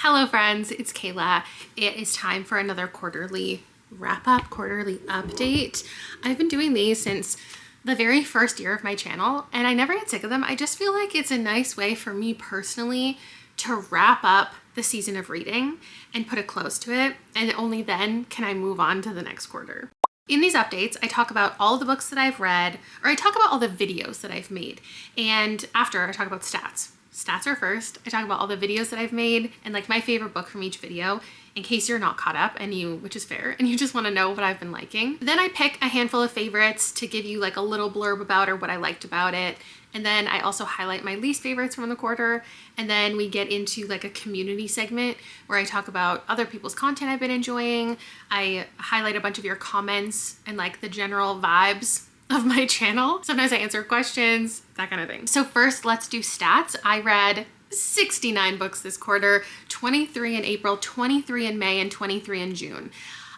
Hello friends, it's Kayla. It is time for another quarterly wrap-up, quarterly update. I've been doing these since the very first year of my channel and I never get sick of them. I just feel like it's a nice way for me personally to wrap up the season of reading and put a close to it, and only then can I move on to the next quarter. In these updates, I talk about all the books that I've read, or I talk about all the videos that I've made, and after I talk about stats. Stats are first. I talk about all the videos that I've made and like my favorite book from each video in case you're not caught up and which is fair, and you just want to know what I've been liking. Then I pick a handful of favorites to give you like a little blurb about or what I liked about it. And then I also highlight my least favorites from the quarter. And then we get into like a community segment where I talk about other people's content I've been enjoying. I highlight a bunch of your comments and like the general vibes of my channel. Sometimes I answer questions, that kind of thing. So first, let's do stats. I read 69 books this quarter, 23 in April, 23 in May, and 23 in June.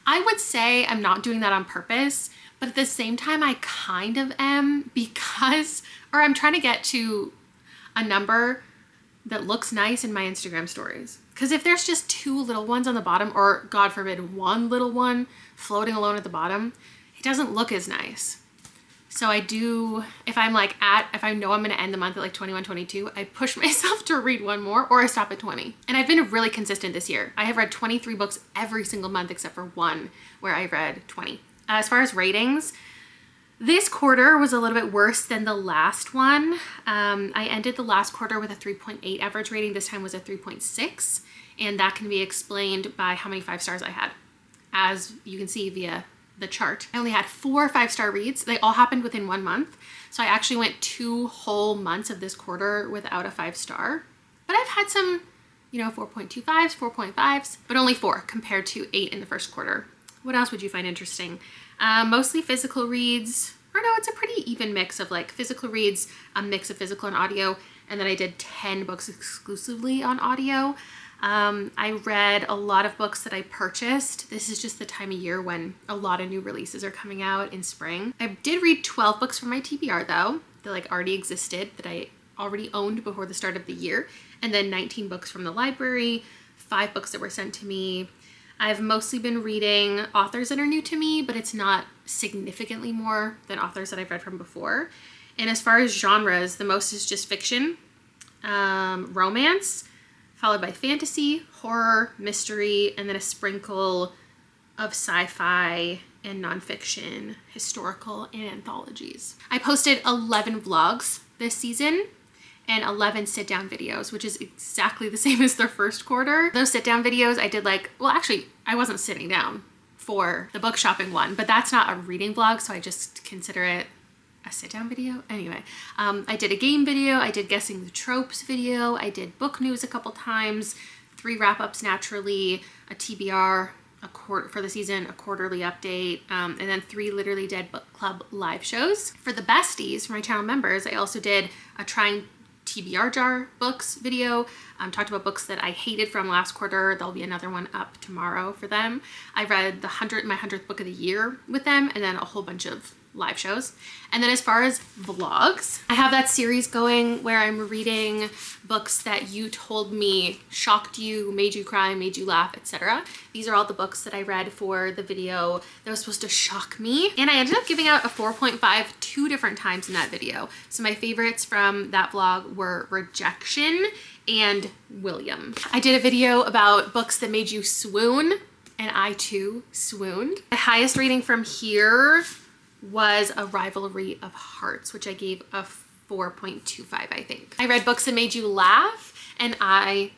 I would say I'm not doing that on purpose, but at the same time I kind of am, because, or I'm trying to get to a number that looks nice in my Instagram stories. Because if there's just two little ones on the bottom, or God forbid, one little one floating alone at the bottom, it doesn't look as nice. So I do, if I know I'm gonna end the month at like 21, 22, I push myself to read one more, or I stop at 20. And I've been really consistent this year. I have read 23 books every single month except for one where I read 20. As far as ratings, this quarter was a little bit worse than the last one. I ended the last quarter with a 3.8 average rating. This time was a 3.6, and that can be explained by how many 5 stars I had. As you can see via the chart, I only had 4 5-star reads. They all happened within 1 month. So I actually went 2 whole months of this quarter without a 5-star. But I've had some, 4.25s, 4.5s, but only 4 compared to 8 in the first quarter. What else would you find interesting? Mostly physical reads, or no, it's a pretty even mix of like physical reads, a mix of physical and audio, and then I did 10 books exclusively on audio. I read a lot of books that I purchased. This is just the time of year when a lot of new releases are coming out in spring. I did read 12 books from my TBR though, that like already existed, that I already owned before the start of the year. And then 19 books from the library, 5 books that were sent to me. I've mostly been reading authors that are new to me, but it's not significantly more than authors that I've read from before. And as far as genres, the most is just fiction, romance, followed by fantasy, horror, mystery, and then a sprinkle of sci-fi and nonfiction, historical, and anthologies. I posted 11 vlogs this season and 11 sit-down videos, which is exactly the same as the first quarter. Those sit-down videos I did actually, I wasn't sitting down for the book shopping one, but that's not a reading vlog, so I just consider it a sit-down video. Anyway, I did a game video, I did guessing the tropes video, I did book news a couple times, 3 wrap-ups naturally, a TBR, for the season, a quarterly update, and then 3 Literally Dead Book Club live shows. For the besties, for my channel members, I also did a trying TBR jar books video, talked about books that I hated from last quarter. There'll be another one up tomorrow for them. I read my 100th book of the year with them, and then a whole bunch of live shows. And then as far as vlogs, I have that series going where I'm reading books that you told me shocked you, made you cry, made you laugh, etc. These are all the books that I read for the video that was supposed to shock me. And I ended up giving out a 4.5 2 different times in that video. So my favorites from that vlog were Rejection and William. I did a video about books that made you swoon, and I too swooned. My highest rating from here was A Rivalry of Hearts, which I gave a 4.25, I think. I read books that made you laugh, and I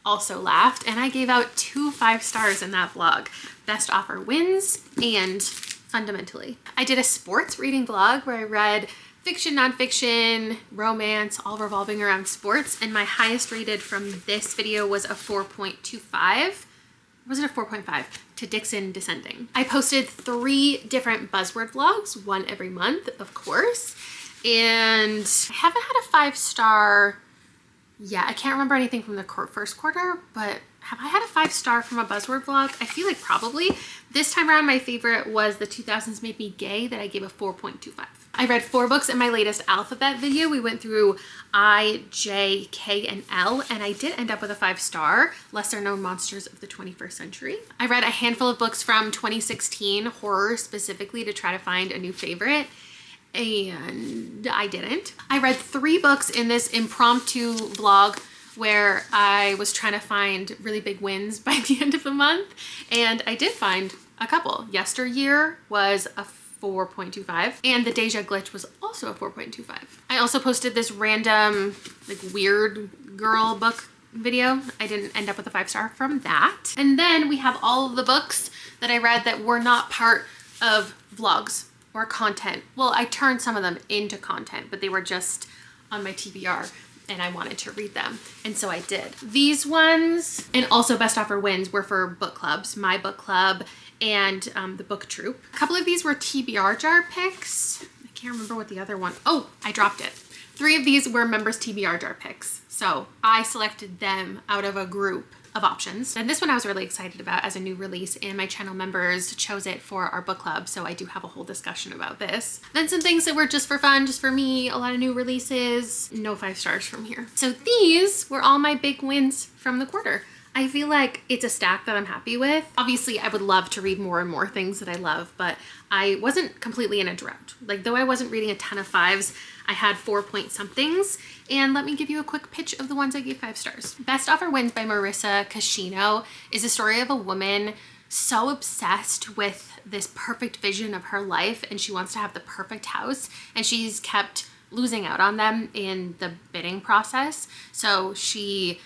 also laughed, and I gave out 2 5-stars in that vlog. Best offer wins, and fundamentally. I did a sports reading vlog where I read fiction, nonfiction, romance, all revolving around sports, and my highest rated from this video was a 4.25. Was it a 4.5? To Dixon Descending. I posted 3 different buzzword vlogs, one every month, of course, and I haven't had a 5-star yet. I can't remember anything from the first quarter, but have I had a 5-star from a buzzword vlog? I feel like probably. This time around, my favorite was The 2000s Made Me Gay, that I gave a 4.25. I read 4 books in my latest alphabet video. We went through I, J, K, and L, and I did end up with a 5-star, Lesser Known Monsters of the 21st Century. I read a handful of books from 2016, horror specifically, to try to find a new favorite, and I didn't. I read 3 books in this impromptu vlog where I was trying to find really big wins by the end of the month, and I did find a couple. Yesteryear was a 4.25, and The Deja Glitch was also a 4.25. I also posted this random like weird girl book video. I didn't end up with a 5-star from that. And then we have all of the books that I read that were not part of vlogs or content. Well, I turned some of them into content, but they were just on my TBR and I wanted to read them, and so I did. These ones, and also best offer wins, were for book clubs, my book club and the book troop. A couple of these were TBR jar picks. I can't remember what the other one, oh, I dropped it. 3 of these were members TBR jar picks. So I selected them out of a group of options. And this one I was really excited about as a new release, and my channel members chose it for our book club. So I do have a whole discussion about this. Then some things that were just for fun, just for me, a lot of new releases, no 5 stars from here. So these were all my big wins from the quarter. I feel like it's a stack that I'm happy with. Obviously, I would love to read more and more things that I love, but I wasn't completely in a drought. Like, though I wasn't reading a ton of 5s, I had 4-point-somethings. And let me give you a quick pitch of the ones I gave 5 stars. Best Offer Wins by Marissa Cascino is a story of a woman so obsessed with this perfect vision of her life, and she wants to have the perfect house, and she's kept losing out on them in the bidding process. So she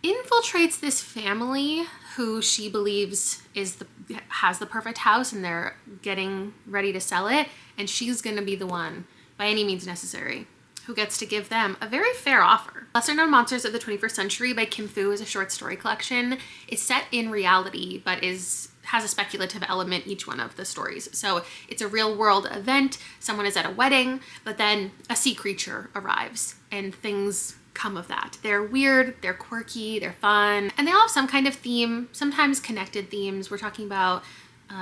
infiltrates this family who she believes has the perfect house, and they're getting ready to sell it, and she's going to be the one, by any means necessary, who gets to give them a very fair offer. Lesser Known Monsters of the 21st Century by Kim Fu is a short story collection. It's set in reality, but has a speculative element, each one of the stories. So it's a real world event. Someone is at a wedding, but then a sea creature arrives and things come of that. They're weird, they're quirky, they're fun, and they all have some kind of theme, sometimes connected themes. We're talking about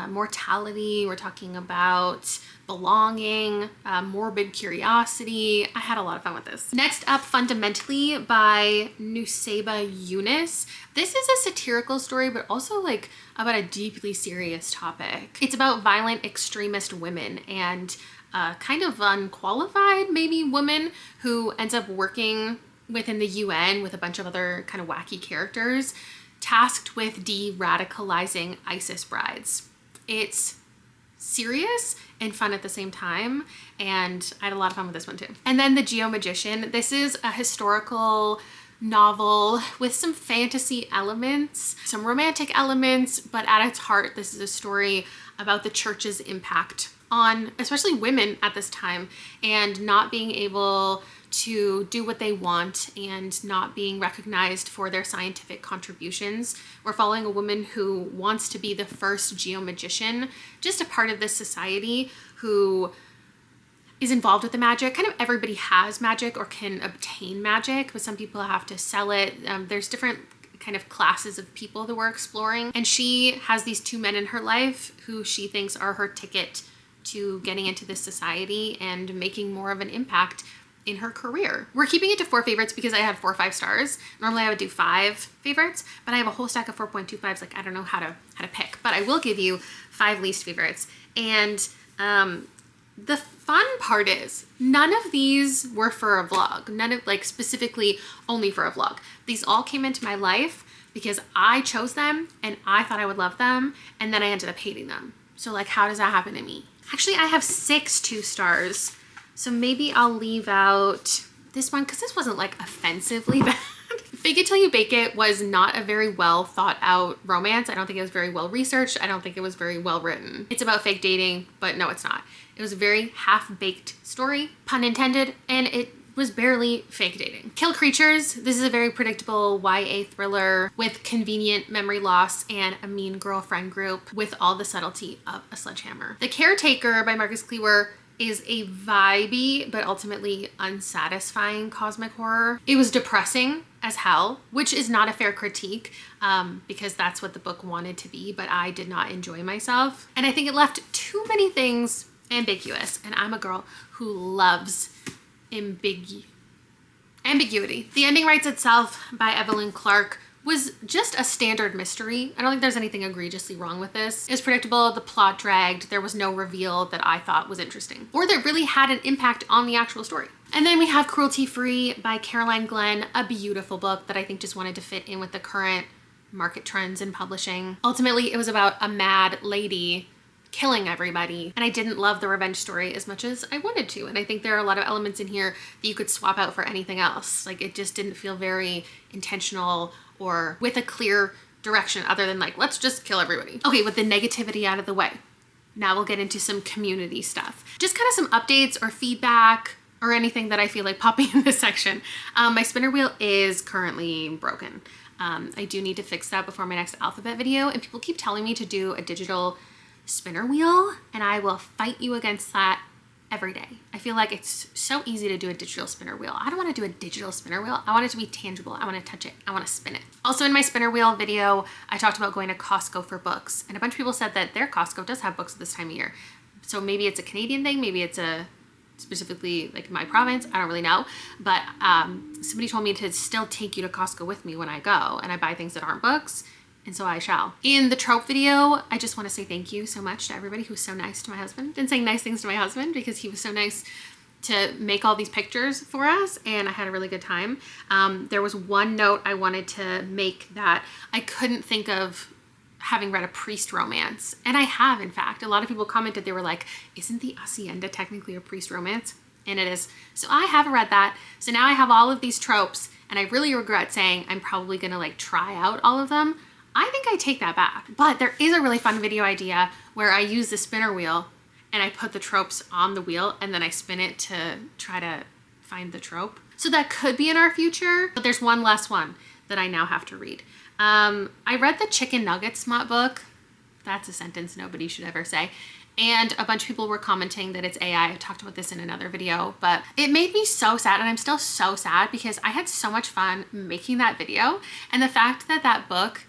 mortality, we're talking about belonging, morbid curiosity. I had a lot of fun with this. Next up, Fundamentally by Nuseba Yunus. This is a satirical story, but also like about a deeply serious topic. It's about violent extremist women and kind of unqualified, maybe, woman who ends up working within the UN with a bunch of other kind of wacky characters, tasked with de-radicalizing ISIS brides. It's serious and fun at the same time, and I had a lot of fun with this one too. And then The Geomagician. This is a historical novel with some fantasy elements, some romantic elements, but at its heart, this is a story about the church's impact on especially women at this time, and not being able to do what they want and not being recognized for their scientific contributions. We're following a woman who wants to be the first geomagician, just a part of this society, who is involved with the magic. Kind of everybody has magic or can obtain magic, but some people have to sell it. There's different kind of classes of people that we're exploring. And she has these 2 men in her life who she thinks are her ticket to getting into this society and making more of an impact in her career. We're keeping it to 4 favorites because I had 4 5-stars. Normally I would do 5 favorites, but I have a whole stack of 4.25s. Like, I don't know how to pick, but I will give you 5 least favorites. And the fun part is none of these were for a vlog. None of, like, specifically only for a vlog. These all came into my life because I chose them and I thought I would love them, and then I ended up hating them. So, like, how does that happen to me? Actually, I have 6 2-stars. So maybe I'll leave out this one because this wasn't like offensively bad. Fake It Till You Bake It was not a very well thought out romance. I don't think it was very well researched. I don't think it was very well written. It's about fake dating, but no, it's not. It was a very half-baked story, pun intended, and it was barely fake dating. Kill Creatures. This is a very predictable YA thriller with convenient memory loss and a mean girlfriend group with all the subtlety of a sledgehammer. The Caretaker by Marcus Cleaver is a vibey but ultimately unsatisfying cosmic horror. It was depressing as hell, which is not a fair critique because that's what the book wanted to be, but I did not enjoy myself. And I think it left too many things ambiguous, and I'm a girl who loves ambiguity. The Ending Writes Itself by Evelyn Clark was just a standard mystery. I don't think there's anything egregiously wrong with this. It was predictable, the plot dragged, there was no reveal that I thought was interesting or that really had an impact on the actual story. And then we have Cruelty Free by Caroline Glenn, a beautiful book that I think just wanted to fit in with the current market trends in publishing. Ultimately, it was about a mad lady killing everybody, and I didn't love the revenge story as much as I wanted to, and I think there are a lot of elements in here that you could swap out for anything else. Like, it just didn't feel very intentional or with a clear direction other than like, let's just kill everybody. Okay, with the negativity out of the way, now we'll get into some community stuff. Just kind of some updates or feedback or anything that I feel like popping in this section. My spinner wheel is currently broken. I do need to fix that before my next alphabet video, and people keep telling me to do a digital spinner wheel, and I will fight you against that every day. I feel like it's so easy to do a digital spinner wheel. I don't want to do a digital spinner wheel. I want it to be tangible. I want to touch it. I want to spin it. Also, in my spinner wheel video, I talked about going to Costco for books, and a bunch of people said that their Costco does have books at this time of year. So maybe it's a Canadian thing, maybe it's a specifically like my province, I don't really know, but somebody told me to still take you to Costco with me when I go and I buy things that aren't books, and so I shall. In the trope video, I just want to say thank you so much to everybody who was so nice to my husband and saying nice things to my husband, because he was so nice to make all these pictures for us, and I had a really good time. There was one note I wanted to make that I couldn't think of having read a priest romance, and I have, in fact. A lot of people commented, they were like, isn't the Hacienda technically a priest romance? And it is. So I haven't read that. So now I have all of these tropes, and I really regret saying I'm probably gonna like try out all of them. I think I take that back. But there is a really fun video idea where I use the spinner wheel and I put the tropes on the wheel and then I spin it to try to find the trope. So that could be in our future, but there's one last one that I now have to read. I read the Chicken Nugget Smut book. That's a sentence nobody should ever say. And a bunch of people were commenting that it's AI. I talked about this in another video, but it made me so sad, and I'm still so sad because I had so much fun making that video. And the fact that that book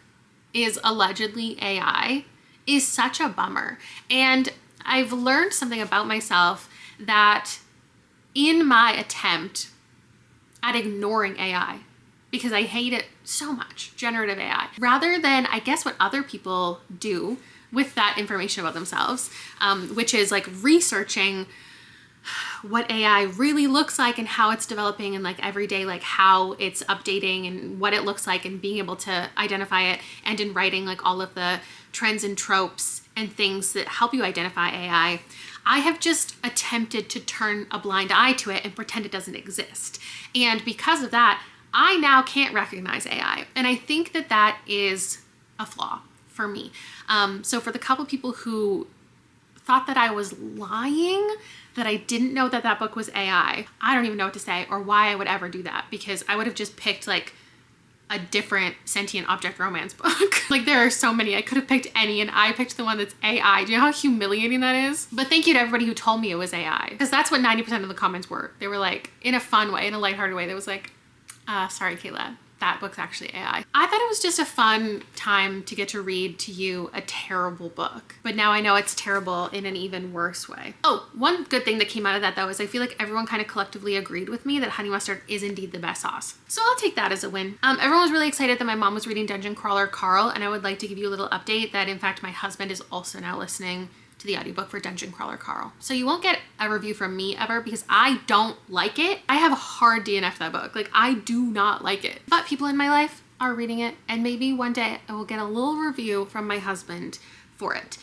is allegedly AI is such a bummer. And I've learned something about myself that in my attempt at ignoring AI, because I hate it so much, generative AI, rather than, I guess, what other people do with that information about themselves, which is like researching what AI really looks like and how it's developing, and like every day, like how it's updating and what it looks like, and being able to identify it, and in writing like all of the trends and tropes and things that help you identify AI. I have just attempted to turn a blind eye to it and pretend it doesn't exist. And because of that, I now can't recognize AI. And I think that that is a flaw for me. So for the couple people who thought that I was lying, that I didn't know that that book was AI, I don't even know what to say or why I would ever do that, because I would have just picked like a different sentient object romance book. Like, there are so many. I could have picked any, and I picked the one that's AI. Do you know how humiliating that is? But thank you to everybody who told me it was AI, because that's what 90% of the comments were. They were like, in a fun way, in a lighthearted way, that was like, sorry, Kayla, that book's actually AI. I thought it was just a fun time to get to read to you a terrible book, but now I know it's terrible in an even worse way. Oh, one good thing that came out of that though is I feel like everyone kind of collectively agreed with me that honey mustard is indeed the best sauce. So I'll take that as a win. Everyone was really excited that my mom was reading Dungeon Crawler Carl, and I would like to give you a little update that in fact my husband is also now listening to the audiobook for Dungeon Crawler Carl. So you won't get a review from me ever because I don't like it. I have a hard DNF that book. Like, I do not like it. But people in my life are reading it, and maybe one day I will get a little review from my husband for it.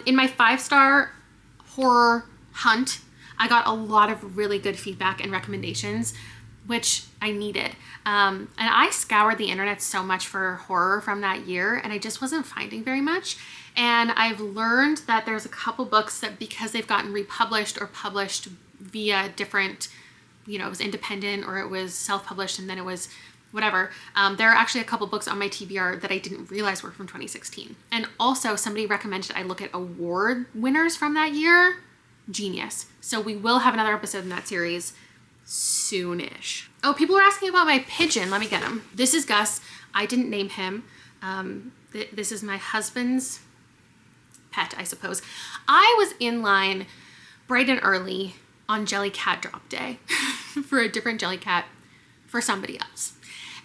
In my 5-star horror hunt, I got a lot of really good feedback and recommendations, which I needed. And I scoured the internet so much for horror from that year, and I just wasn't finding very much. And I've learned that there's a couple books that, because they've gotten republished or published via different, you know, it was independent or it was self-published and then it was whatever. There are actually a couple books on my TBR that I didn't realize were from 2016. And also somebody recommended I look at award winners from that year. Genius. So we will have another episode in that series soonish. Oh, people were asking about my pigeon. Let me get him. This is Gus. I didn't name him. This is my husband's pet, I suppose. I was in line bright and early on Jellycat drop day for a different Jellycat for somebody else.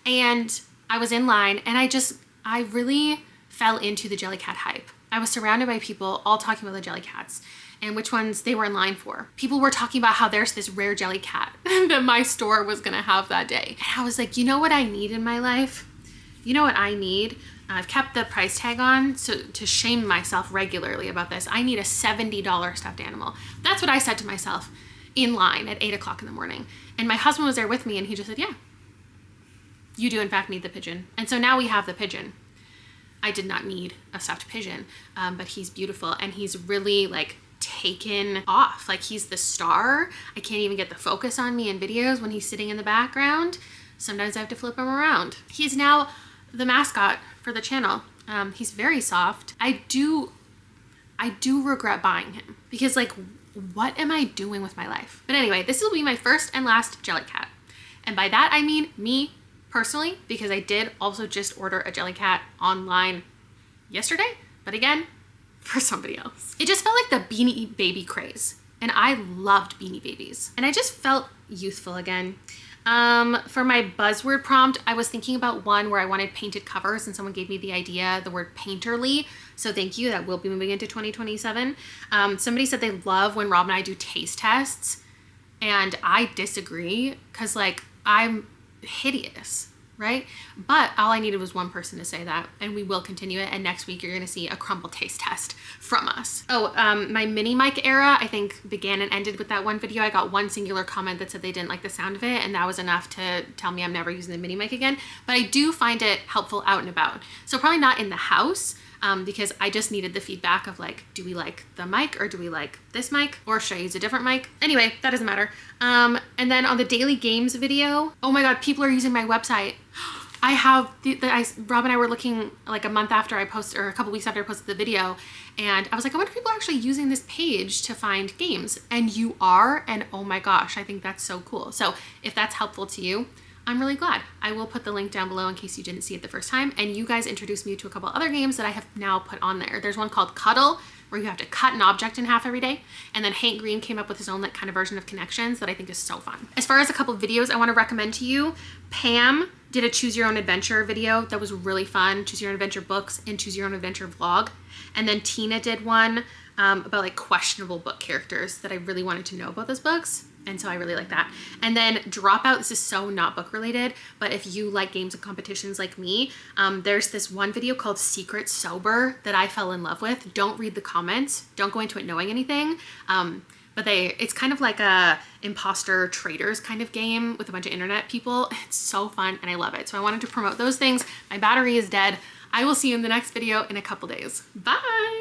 And I was in line and I really fell into the Jellycat hype. I was surrounded by people all talking about the Jellycats and which ones they were in line for. People were talking about how there's this rare Jellycat that my store was gonna have that day. And I was like, you know what I need in my life? You know what I need? I've kept the price tag on to shame myself regularly about this. I need a $70 stuffed animal. That's what I said to myself in line at 8 o'clock in the morning. And my husband was there with me and he just said, yeah, you do in fact need the pigeon. And so now we have the pigeon. I did not need a stuffed pigeon, but he's beautiful and he's really like taken off. Like he's the star. I can't even get the focus on me in videos when he's sitting in the background. Sometimes I have to flip him around. He's now the mascot for the channel. He's very soft. I do regret buying him because like, what am I doing with my life? But anyway, this will be my first and last Jellycat. And by that, I mean me personally, because I did also just order a Jellycat online yesterday, but again, for somebody else. It just felt like the Beanie Baby craze. And I loved Beanie Babies. And I just felt youthful again. For my buzzword prompt, I was thinking about one where I wanted painted covers and someone gave me the idea, the word painterly. So thank you, that will be moving into 2027. Somebody said they love when Rob and I do taste tests and I disagree because like I'm hideous, right? But all I needed was one person to say that and we will continue it. And next week you're gonna see a crumble taste test from us. Oh, my mini mic era, I think began and ended with that one video. I got one singular comment that said they didn't like the sound of it and that was enough to tell me I'm never using the mini mic again. But I do find it helpful out and about. So probably not in the house because I just needed the feedback of like, do we like the mic or do we like this mic or should I use a different mic? Anyway, that doesn't matter. And then on the daily games video, oh my God, people are using my website. I have, Rob and I were looking like a month after I posted, or a couple weeks after I posted the video, and I was like, I wonder if people are actually using this page to find games. And you are, and oh my gosh, I think that's so cool. So if that's helpful to you, I'm really glad. I will put the link down below in case you didn't see it the first time. And you guys introduced me to a couple other games that I have now put on there. There's one called Cuddle, where you have to cut an object in half every day. And then Hank Green came up with his own like kind of version of Connections that I think is so fun. As far as a couple of videos I want to recommend to you, Pam did a choose your own adventure video that was really fun. Choose your own adventure books and choose your own adventure vlog. And then Tina did one about like questionable book characters that I really wanted to know about those books. And so I really like that. And then Dropout, this is so not book related, but if you like games and competitions like me, there's this one video called Secret Sober that I fell in love with. Don't read the comments. Don't go into it knowing anything. But it's kind of like a imposter traders kind of game with a bunch of internet people. It's so fun and I love it. So I wanted to promote those things. My battery is dead. I will see you in the next video in a couple days. Bye.